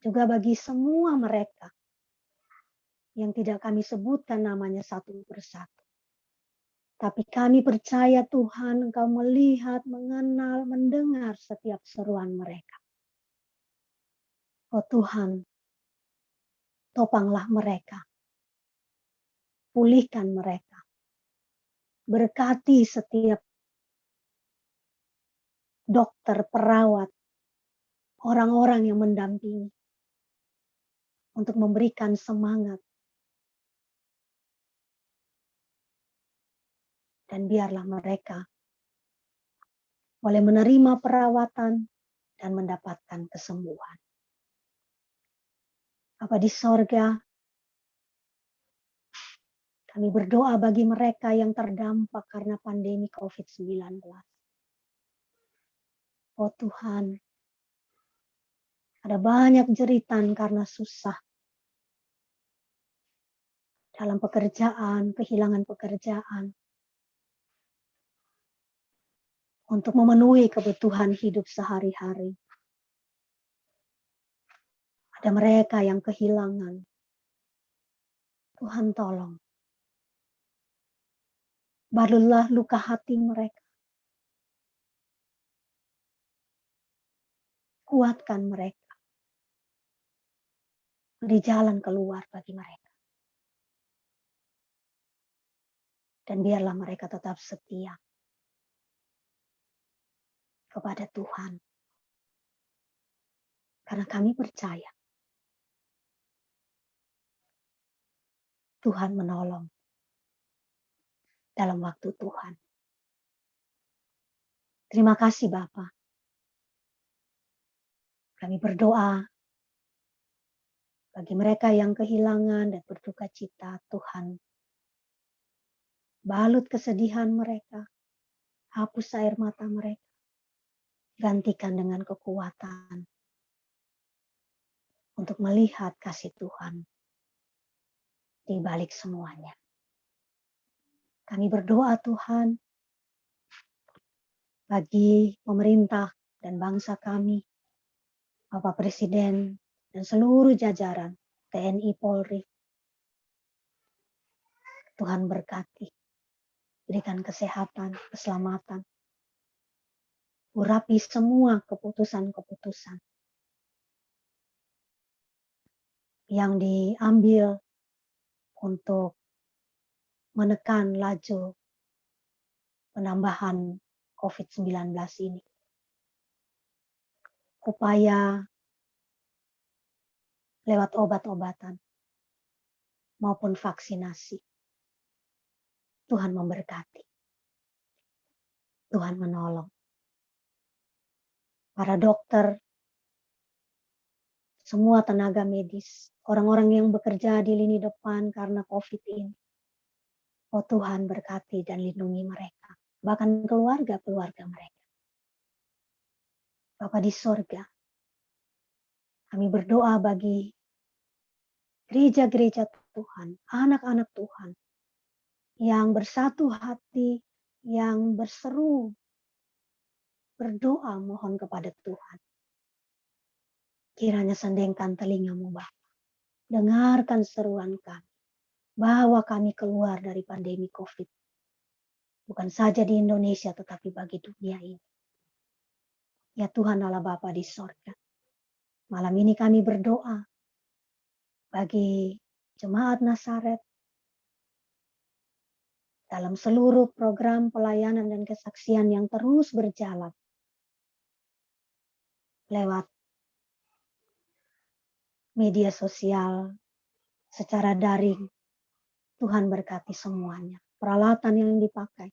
juga bagi semua mereka yang tidak kami sebutkan namanya satu persatu. Tapi kami percaya Tuhan, Engkau melihat, mengenal, mendengar setiap seruan mereka. Oh Tuhan, topanglah mereka, pulihkan mereka, berkati setiap dokter, perawat, orang-orang yang mendampingi untuk memberikan semangat. Dan biarlah mereka boleh menerima perawatan dan mendapatkan kesembuhan. Bapa di sorga, kami berdoa bagi mereka yang terdampak karena pandemi COVID-19. Oh Tuhan, ada banyak jeritan karena susah dalam pekerjaan, kehilangan pekerjaan, untuk memenuhi kebutuhan hidup sehari-hari. Ada mereka yang kehilangan. Tuhan tolong. Balulah luka hati mereka. Kuatkan mereka. Beri jalan keluar bagi mereka. Dan biarlah mereka tetap setia kepada Tuhan. Karena kami percaya Tuhan menolong dalam waktu Tuhan. Terima kasih Bapa. Kami berdoa bagi mereka yang kehilangan dan berduka cita, Tuhan. Balut kesedihan mereka, hapus air mata mereka, gantikan dengan kekuatan untuk melihat kasih Tuhan di balik semuanya. Kami berdoa Tuhan bagi pemerintah dan bangsa kami, Bapak Presiden dan seluruh jajaran TNI Polri. Tuhan berkati, berikan kesehatan, keselamatan, urapi semua keputusan-keputusan yang diambil untuk menekan laju penambahan COVID-19 ini. Upaya lewat obat-obatan maupun vaksinasi. Tuhan memberkati. Tuhan menolong. Para dokter, semua tenaga medis, orang-orang yang bekerja di lini depan karena COVID ini. Oh Tuhan berkati dan lindungi mereka. Bahkan keluarga-keluarga mereka. Bapa di sorga, kami berdoa bagi gereja-gereja Tuhan, anak-anak Tuhan, yang bersatu hati, yang berseru, berdoa mohon kepada Tuhan. Kiranya sendengkan telingamu Bapa. Dengarkan seruan kami. Bawa kami keluar dari pandemi COVID. Bukan saja di Indonesia tetapi bagi dunia ini. Ya Tuhan Allah Bapa di sorga. Malam ini kami berdoa bagi jemaat Nazaret dalam seluruh program pelayanan dan kesaksian yang terus berjalan lewat media sosial, secara daring. Tuhan berkati semuanya. Peralatan yang dipakai.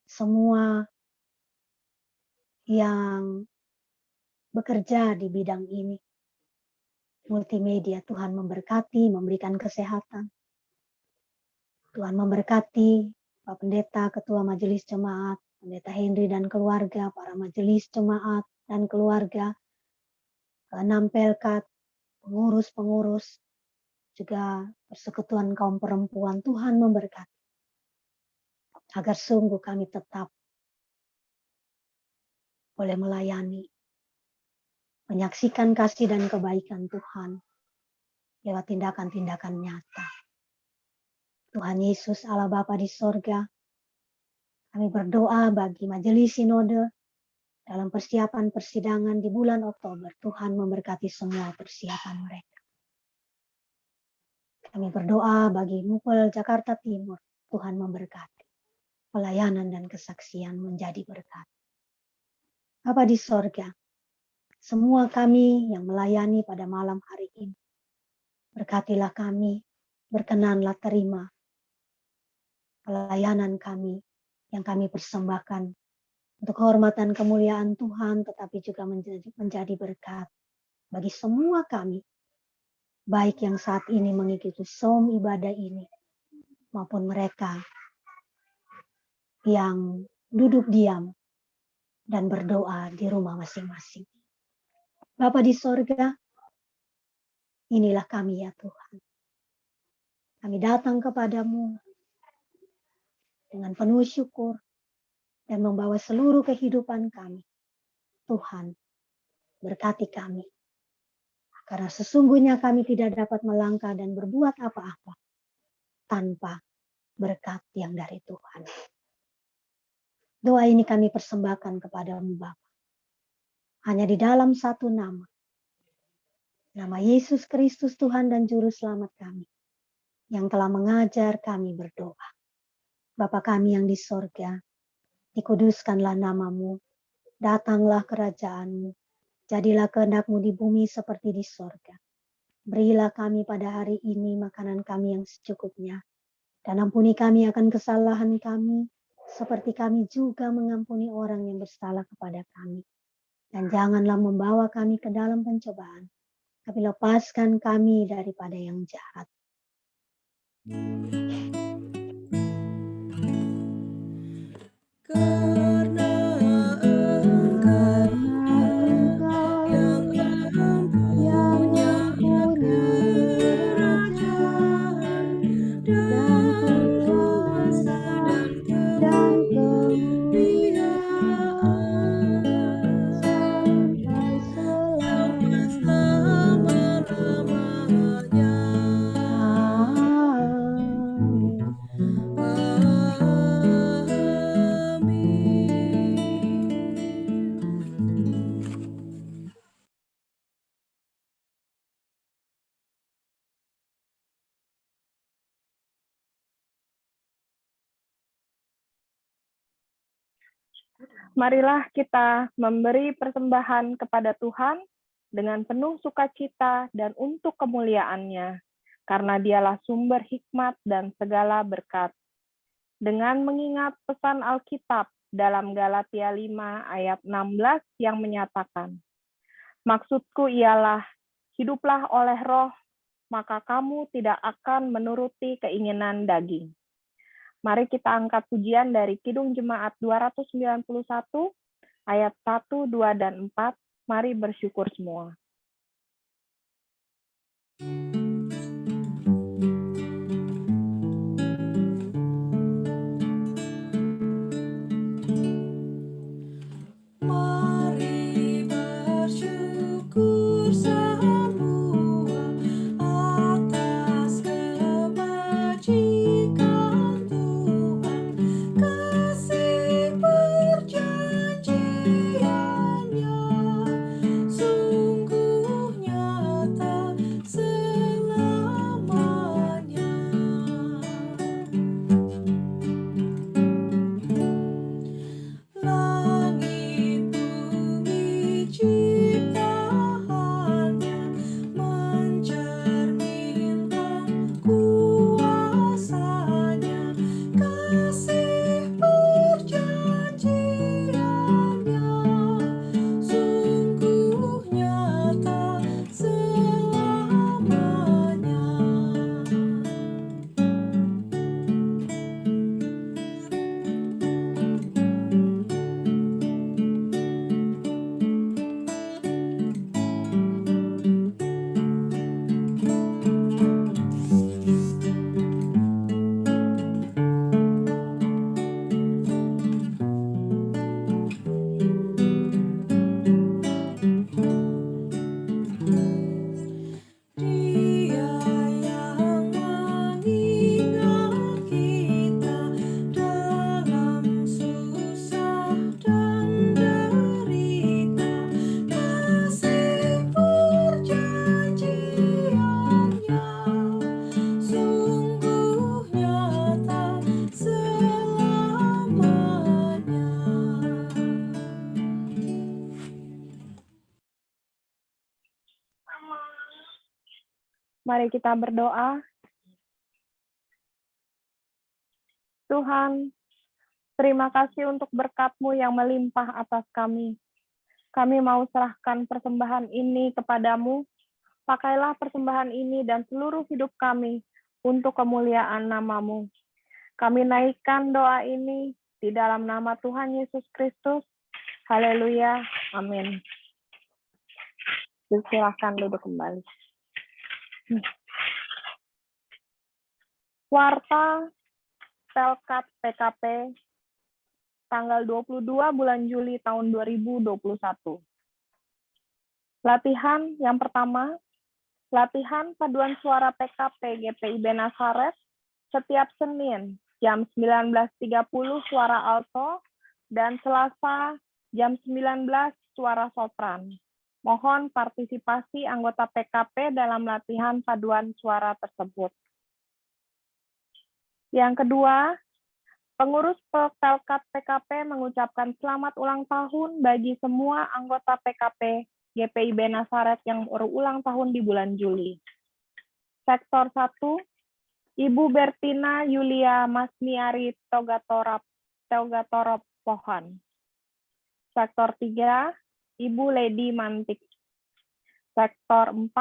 Semua yang bekerja di bidang ini. Multimedia, Tuhan memberkati, memberikan kesehatan. Tuhan memberkati Pak Pendeta, Ketua Majelis Jemaat, Pendeta Henry dan keluarga, para majelis jemaat dan keluarga, keenam pelkat, pengurus-pengurus, juga persekutuan kaum perempuan. Tuhan memberkati. Agar sungguh kami tetap boleh melayani menyaksikan kasih dan kebaikan Tuhan lewat tindakan-tindakan nyata. Tuhan Yesus Allah Bapa di sorga, kami berdoa bagi majelis sinode dalam persiapan persidangan di bulan Oktober. Tuhan memberkati semua persiapan mereka. Kami berdoa bagi Mupel Jakarta Timur. Tuhan memberkati. Pelayanan dan kesaksian menjadi berkat. Bapa di sorga, semua kami yang melayani pada malam hari ini, berkatilah kami, berkenanlah terima pelayanan kami yang kami persembahkan untuk kehormatan kemuliaan Tuhan, tetapi juga menjadi berkat bagi semua kami, baik yang saat ini mengikuti som ibadah ini, maupun mereka yang duduk diam dan berdoa di rumah masing-masing. Bapa di sorga, inilah kami ya Tuhan. Kami datang kepadamu dengan penuh syukur dan membawa seluruh kehidupan kami. Tuhan, berkati kami. Karena sesungguhnya kami tidak dapat melangkah dan berbuat apa-apa tanpa berkat yang dari Tuhan. Doa ini kami persembahkan kepadamu Bapa. Hanya di dalam satu nama. Nama Yesus Kristus Tuhan dan Juru Selamat kami. Yang telah mengajar kami berdoa. Bapa kami yang di sorga, dikuduskanlah namamu, datanglah kerajaanmu, jadilah kehendak-Mu di bumi seperti di sorga. Berilah kami pada hari ini makanan kami yang secukupnya, dan ampuni kami akan kesalahan kami, seperti kami juga mengampuni orang yang bersalah kepada kami. Dan janganlah membawa kami ke dalam pencobaan, tapi lepaskan kami daripada yang jahat. Karena Engkau yang mempunyai kerajaan dan kuasa dan kemuliaan sampai selama-lamanya. Marilah kita memberi persembahan kepada Tuhan dengan penuh sukacita dan untuk kemuliaan-Nya, karena Dialah sumber hikmat dan segala berkat. Dengan mengingat pesan Alkitab dalam Galatia 5 ayat 16 yang menyatakan, maksudku ialah, hiduplah oleh roh, maka kamu tidak akan menuruti keinginan daging. Mari kita angkat pujian dari Kidung Jemaat 291, ayat 1, 2, dan 4. Mari bersyukur semua. Mari bersyukur semua atas kebajikan Tuhan, kasih perjanjiannya sungguh nyata. Mari kita berdoa. Tuhan, terima kasih untuk berkat-Mu yang melimpah atas kami. Kami mau serahkan persembahan ini kepadamu. Pakailah persembahan ini dan seluruh hidup kami untuk kemuliaan nama-Mu. Kami naikkan doa ini di dalam nama Tuhan Yesus Kristus. Haleluya. Amin. Silakan duduk kembali. Warta Pelkat PKP tanggal 22 bulan Juli tahun 2021. Latihan yang pertama, latihan paduan suara PKP GPIB Nazaret setiap Senin jam 19.30 suara alto dan Selasa jam 19 suara sopran. Mohon partisipasi anggota PKP dalam latihan paduan suara tersebut. Yang kedua, pengurus Pelkat PKP mengucapkan selamat ulang tahun bagi semua anggota PKP GPIB Nazaret yang berulang tahun di bulan Juli. Sektor 1, Ibu Bertina Yulia Masniari Togatorop Pohan. Sektor 3, Ibu Lady Mantik. Sektor 4,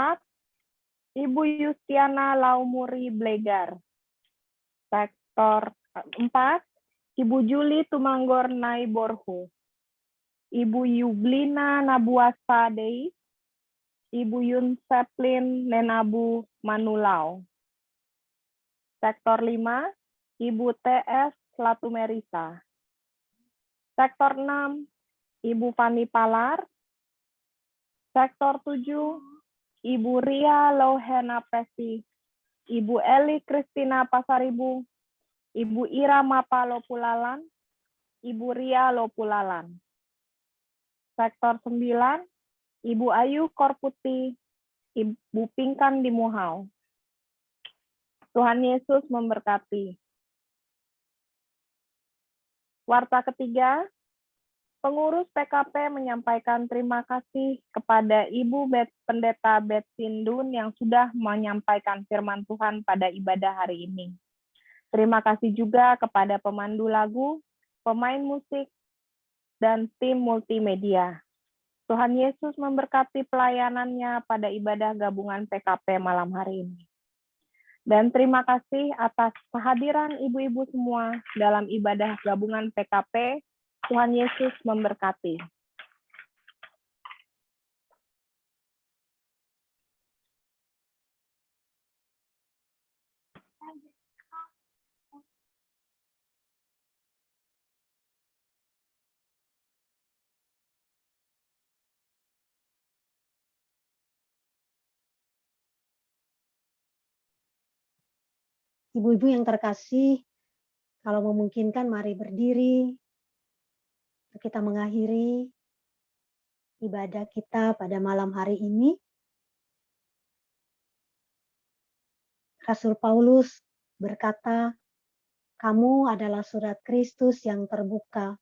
Ibu Yustiana Laumuri Blegar. Sektor 4, Ibu Juli Tumanggor Naiborhu. Ibu Yublina Nabuasa Dei. Ibu Yun Seplin Nenabu Manulau. Sektor 5, Ibu TS Latumerisa. Sektor 6, Ibu Fani Palar. Sektor 7, Ibu Ria Lohena Pesi. Ibu Eli Kristina Pasaribu. Ibu Ira Mapa Lopulalan. Ibu Ria Lopulalan. Sektor 9, Ibu Ayu Korputi. Ibu Pingkan Dimuhau. Tuhan Yesus memberkati. Warta ketiga, pengurus PKP menyampaikan terima kasih kepada Ibu Pendeta Betsindun yang sudah menyampaikan firman Tuhan pada ibadah hari ini. Terima kasih juga kepada pemandu lagu, pemain musik, dan tim multimedia. Tuhan Yesus memberkati pelayanannya pada ibadah gabungan PKP malam hari ini. Dan terima kasih atas kehadiran ibu-ibu semua dalam ibadah gabungan PKP. Tuhan Yesus memberkati. Ibu-ibu yang terkasih, kalau memungkinkan mari berdiri. Kita mengakhiri ibadah kita pada malam hari ini. Rasul Paulus berkata, kamu adalah surat Kristus yang terbuka,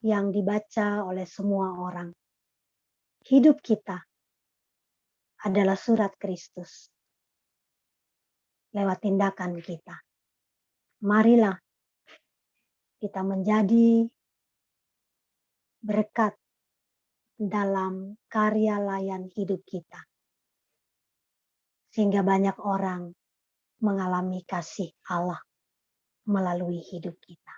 yang dibaca oleh semua orang. Hidup kita adalah surat Kristus. Lewat tindakan kita. Marilah kita menjadi berkat dalam karya layan hidup kita. Sehingga banyak orang mengalami kasih Allah melalui hidup kita.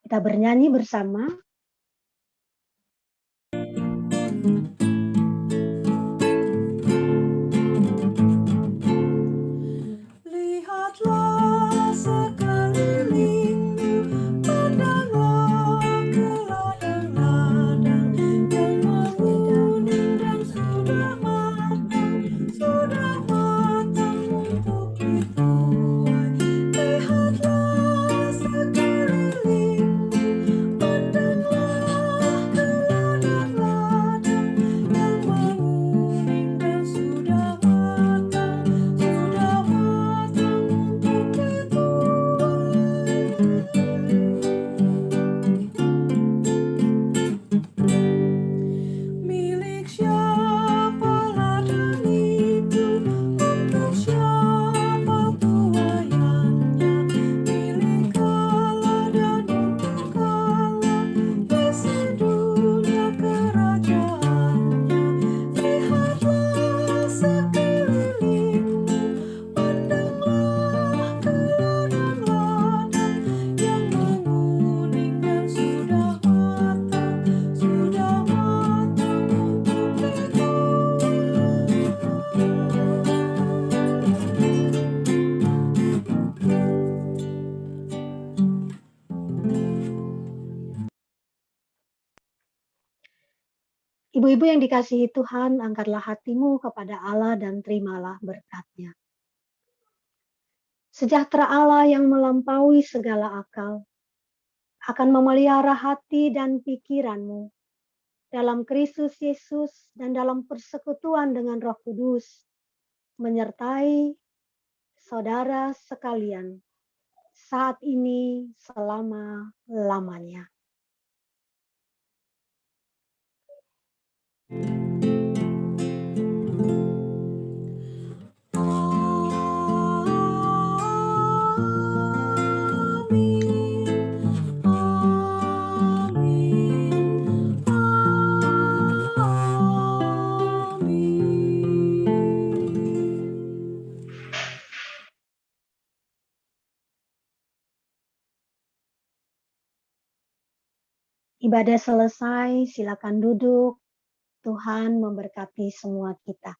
Kita bernyanyi bersama. Lihatlah sekelilingmu, pandanglah ke ladang-ladang yang menguning dan sudah matang untuk dituai. Lihatlah sekelilingmu, pandanglah Ibu-ibu yang dikasihi Tuhan, angkatlah hatimu kepada Allah dan terimalah berkat-Nya. Sejahtera Allah yang melampaui segala akal akan memelihara hati dan pikiranmu dalam Kristus Yesus dan dalam persekutuan dengan Roh Kudus, menyertai saudara sekalian saat ini selama-lamanya. Ibadah selesai, silakan duduk. Tuhan memberkati semua kita.